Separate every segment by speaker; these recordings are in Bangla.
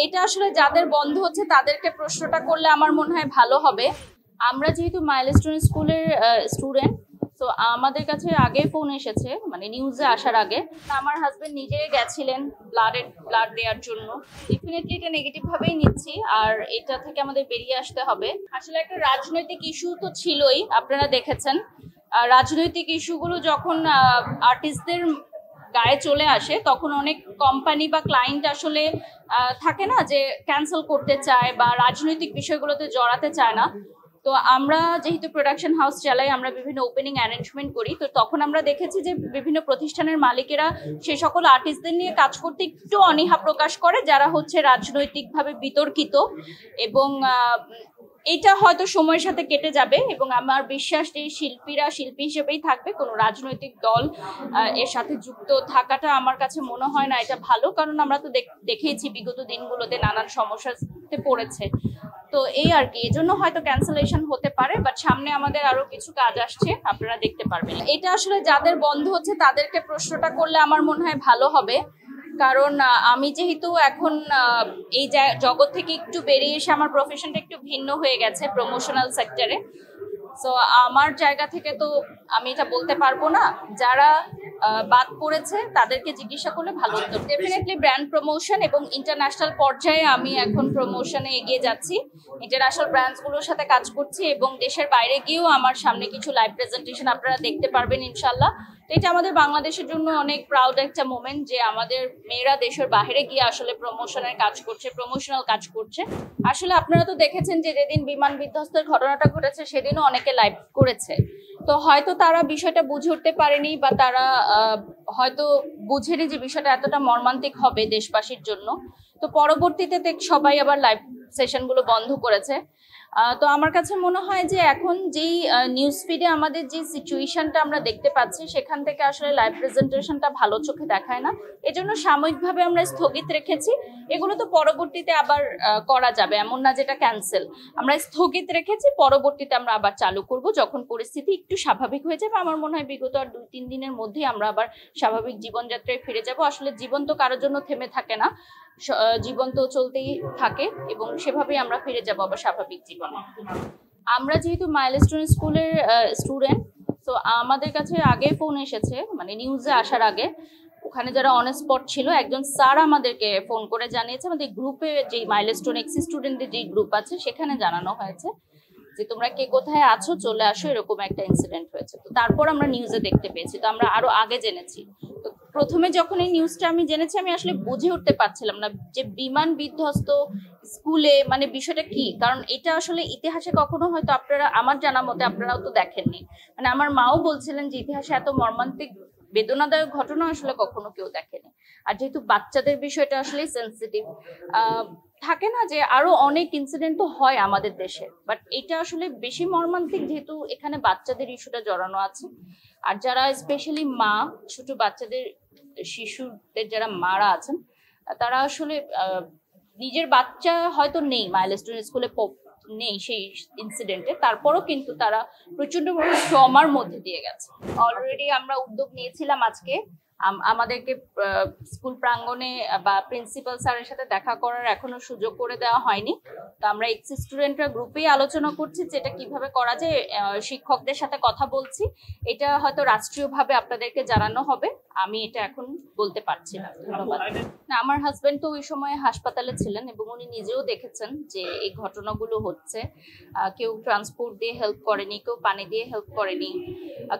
Speaker 1: এটা আসলে যাদের বন্ধ হচ্ছে তাদেরকে প্রশ্নটা করলে আমার মনে হয় ভালো হবে। আমরা যেহেতু মাইলস্টোন স্কুলের স্টুডেন্ট, তো আমাদের কাছে আগে ফোন এসেছে, মানে নিউজে আসার আগে। আমার হাজবেন্ড নিজে গেছিলেন ব্লাড দেওয়ার জন্য। ডেফিনেটলি এটা নেগেটিভ ভাবেই নিচ্ছি, আর এটা থেকে আমাদের বেরিয়ে আসতে হবে। আসলে একটা রাজনৈতিক ইস্যু তো ছিলই, আপনারা দেখেছেন। রাজনৈতিক ইস্যুগুলো যখন আর্টিস্টদের গায়ে চলে আসে তখন অনেক কোম্পানি বা ক্লায়েন্ট আসলে থাকে না যে ক্যান্সেল করতে চায় বা রাজনৈতিক বিষয়গুলোতে জড়াতে চায় না। তো আমরা যেহেতু প্রোডাকশন হাউস চালাই, আমরা বিভিন্ন ওপেনিং অ্যারেঞ্জমেন্ট করি, তো তখন আমরা দেখেছি যে বিভিন্ন প্রতিষ্ঠানের মালিকেরা সে সকল আর্টিস্টদের নিয়ে কাজ করতে একটু অনীহা প্রকাশ করে যারা হচ্ছে রাজনৈতিকভাবে বিতর্কিত। এবং এটা হয়তো সময়ের সাথে কেটে যাবে, এবং আমার বিশ্বাস যে শিল্পীরা শিল্পী হিসেবেই থাকবে, কোনো রাজনৈতিক দল এর সাথে যুক্ত থাকাটা আমার কাছে মনে হয় না এটা ভালো। কারণ আমরা তো দেখেইছি বিগত দিনগুলোতে নানান সমস্যাতে পড়েছে। তো এই আর কি, এজন্য হয়তো ক্যান্সেলেশন হতে পারে, বাট সামনে আমাদের আরো কিছু কাজ আসছে, আপনারা দেখতে পারবেন। এটা আসলে যাদের বন্ধ হচ্ছে তাদেরকে প্রশ্নটা করলে আমার মনে হয় ভালো হবে। কারণ আমি যেহেতু এখন এই জগৎ থেকে একটু বেরিয়ে এসে আমার প্রফেশনটা একটু ভিন্ন হয়ে গেছে প্রমোশনাল সেক্টরে। সো আমার জায়গা থেকে তো আমি এটা বলতে পারবো না। যারা বাদ পড়েছে তাদেরকে জিজ্ঞাসা করলে ভালো হতো। ডেফিনেটলি ব্র্যান্ড প্রমোশন এবং ইন্টারন্যাশনাল পর্যায়ে আমি এখন প্রমোশনে এগিয়ে যাচ্ছি, ইন্টারন্যাশনাল ব্র্যান্ডসগুলোর সাথে কাজ করছি, এবং দেশের বাইরে গিয়েও আমার সামনে কিছু লাইভ প্রেজেন্টেশন আপনারা দেখতে পারবেন ইনশাল্লাহ। তো এটা আমাদের বাংলাদেশের জন্য অনেক প্রাউড একটা মোমেন্ট যে আমাদের মেয়েরা দেশের বাইরে গিয়ে আসলে প্রমোশনের কাজ করছে, প্রমোশনাল কাজ করছে। আসলে আপনারা তো দেখেছেন যে যেদিন বিমান বিধ্বস্তের ঘটনাটা ঘটেছে সেদিনও অনেকে লাইভ করেছে। তো হয়তো তারা বিষয়টা বুঝে উঠতে পারেনি, বা তারা হয়তো বুঝেনি যে বিষয়টা এতটা মর্মান্তিক হবে দেশবাসীর জন্য। তো পরবর্তীতে সবাই আবার লাইভ সেশনগুলো বন্ধ করেছে। তো আমার কাছে মনে হয় যে এখন যেই নিউজ ফিডে আমাদের যে সিচুয়েশনটা আমরা দেখতে পাচ্ছি সেখান থেকে আসলে লাইভ প্রেজেন্টেশনটা ভালো চোখে দেখায় না। এজন্য সাময়িকভাবে আমরা স্থগিত রেখেছি। এগুলো তো পরবর্তীতে আবার করা যাবে, এমন না যেটা ক্যান্সেল। আমরা স্থগিত রেখেছি, পরবর্তীতে আমরা আবার চালু করব যখন পরিস্থিতি একটু স্বাভাবিক হয়ে যাবে। আমার মনে হয় বিগত আর 2-3 দিনের মধ্যেই আমরা আবার স্বাভাবিক জীবনযাত্রায় ফিরে যাব। আসলে জীবন তো কারোর জন্য থেমে থাকে না, জীবন তো চলতেই থাকে, এবং সেভাবেই আমরা ফিরে যাব আবার স্বাভাবিক জীবনে। আমরা যেহেতু মাইলস্টোন স্কুলের স্টুডেন্ট, তো আমাদের কাছে আগে ফোন এসেছে, মানে নিউজে আসার আগে। ওখানে যারা অন স্পট ছিল, একজন স্যার আমাদেরকে ফোন করে জানিয়েছে, আমাদের গ্রুপে যে মাইলস্টোন এক্স স্টুডেন্টদের যে গ্রুপ আছে সেখানে জানানো হয়েছে যে তোমরা কে কোথায় আছো, চলে আসো, এরকম একটা ইনসিডেন্ট হয়েছে। তো তারপর আমরা নিউজে দেখতে পেয়েছি, তো আমরা আরো আগে জেনেছি। তো প্রথমে যখন এই নিউজটা আমি জেনেছি, আমি আসলে বুঝে উঠতে পারছিলাম না যে বিমান বিধ্বস্ত স্কুলে মানে বিষয়টা কি। কারণ এটা আসলে ইতিহাসে কখনো হয়তো আপনারা, আমার জানা মতে আপনারাও তো দেখেননি। মানে আমার মাও বলছিলেন যে ইতিহাসে এত মর্মান্তিক বেদনাদায়ক ঘটনা আসলে কখনো কেউ দেখেনি। আর যেহেতু বাচ্চাদের বিষয়টা আসলে সেন্সিটিভ, থাকে না যে আরো অনেক ইনসিডেন্ট তো হয় আমাদের দেশে, বাট এটা আসলে বেশি মর্মান্তিক যেহেতু এখানে বাচ্চাদের ইস্যুটা জড়ানো আছে। আর যারা স্পেশালি মা, ছোট বাচ্চাদের, শিশুদের যারা মারা আছেন, তারা আসলে নিজের বাচ্চা হয়তো নেই, মাইলস্টোন স্কুলে নেই সেই ইনসিডেন্টে, তারপরও কিন্তু তারা প্রচন্ড বড় ট্রমার মধ্যে দিয়ে গেছে। অলরেডি আমরা উদ্যোগ নিয়েছিলাম আজকে, আমাদেরকে স্কুল প্রাঙ্গণে বা প্রিন্সিপাল স্যারের সাথে দেখা করার এখনো সুযোগ করে দেওয়া হয়নি। তো আমরা এক্স স্টুডেন্টরা গ্রুপেই আলোচনা করছি যে এটা কিভাবে করা যায়, শিক্ষকদের সাথে কথা বলছি। এটা হয়তো রাষ্ট্রীয়ভাবে আপনাদেরকে জানানো হবে, আমি এটা এখন বলতে পারছি না। ধন্যবাদ। না, আমার হাজবেন্ড তো ওই সময় হাসপাতালে ছিলেন, এবং উনি নিজেও দেখেছেন যে এই ঘটনাগুলো হচ্ছে। কেউ ট্রান্সপোর্ট দিয়ে হেল্প করেনি, কেউ পানি দিয়ে হেল্প করেনি,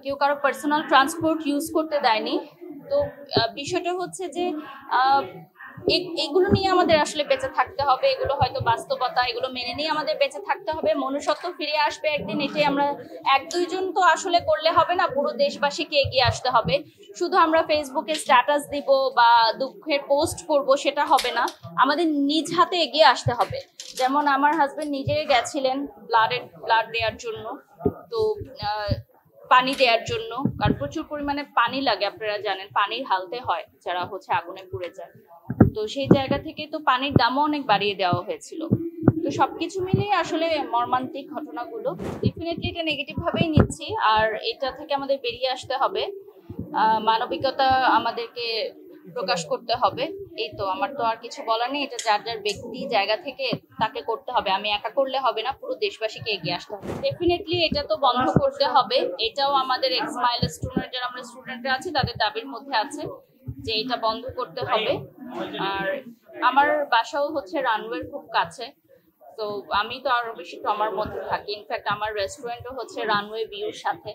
Speaker 1: কেউ কারো পার্সোনাল ট্রান্সপোর্ট ইউজ করতে দেয়নি। তো বিষয়টা হচ্ছে যে এগুলো নিয়ে আমাদের আসলে বেঁচে থাকতে হবে। এগুলো হয়তো বাস্তবতা, এগুলো মেনে নিয়ে আমাদের বেঁচে থাকতে হবে। মনুষ্যত্ব ফিরে আসবে একদিন, এটাই আমরা, 1-2 জন তো আসলে করলে হবে না, পুরো দেশবাসীকে এগিয়ে আসতে হবে। শুধু আমরা ফেসবুকে স্ট্যাটাস দিব বা দুঃখের পোস্ট করব সেটা হবে না, আমাদের নিজ হাতে এগিয়ে আসতে হবে। যেমন আমার হাজবেন্ড নিজে গেছিলেন ব্লাড দেওয়ার জন্য, তো পানি দেওয়ার জন্য, কারণ প্রচুর পরিমাণে পানি লাগে, আপনারা জানেন পানির হালতে হয় যারা হচ্ছে আগুনে পুড়ে যায়। তো সেই জায়গা থেকে তো পানির দামও অনেক বাড়িয়ে দেওয়া হয়েছিল। তো সবকিছু মিলিয়ে আসলে মর্মান্তিক ঘটনাগুলো, ডেফিনেটলি এটা নেগেটিভ ভাবেই নিচ্ছি, আর এটা থেকে আমাদের বেরিয়ে আসতে হবে। মানবিকতা আমাদেরকে প্রকাশ করতে হবে। এই তো, আমার তো আর কিছু বলার নেই, এটা যার যার ব্যক্তি জায়গা থেকে তাকে করতে হবে, আমি একা করলে হবে না, পুরো দেশবাসীকে এগিয়ে আসতে হবে। ডেফিনেটলি এটা তো বন্ধ করতে হবে, এটাও আমাদের এক্স মাইলস্টোনের যারা আমরা স্টুডেন্টরা আছি তাদের দাবির মধ্যে আছে যে এটা বন্ধ করতে হবে। আর আমার বাসাও হচ্ছে রানওয়ের খুব কাছে, তো আমি তো আরো বেশি ট্রমার মধ্যে থাকি। ইনফ্যাক্ট আমার রেস্টুরেন্টও হচ্ছে রানওয়ে ভিউর সাথে।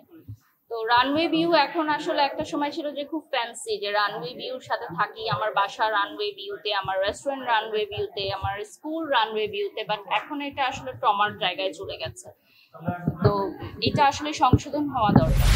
Speaker 1: তো রানওয়ে ভিউ এখন আসলে একটা সময় ছিল যে খুব ফ্যান্সি, যে রানওয়ে ভিউর সাথে থাকি, আমার বাসা রানওয়ে ভিউতে, আমার রেস্টুরেন্ট রানওয়ে ভিউতে, আমার স্কুল রানওয়ে ভিউতে, বাট এখন এটা আসলে ট্রমার জায়গায় চলে গেছে। তো এটা আসলে সংশোধন হওয়া দরকার।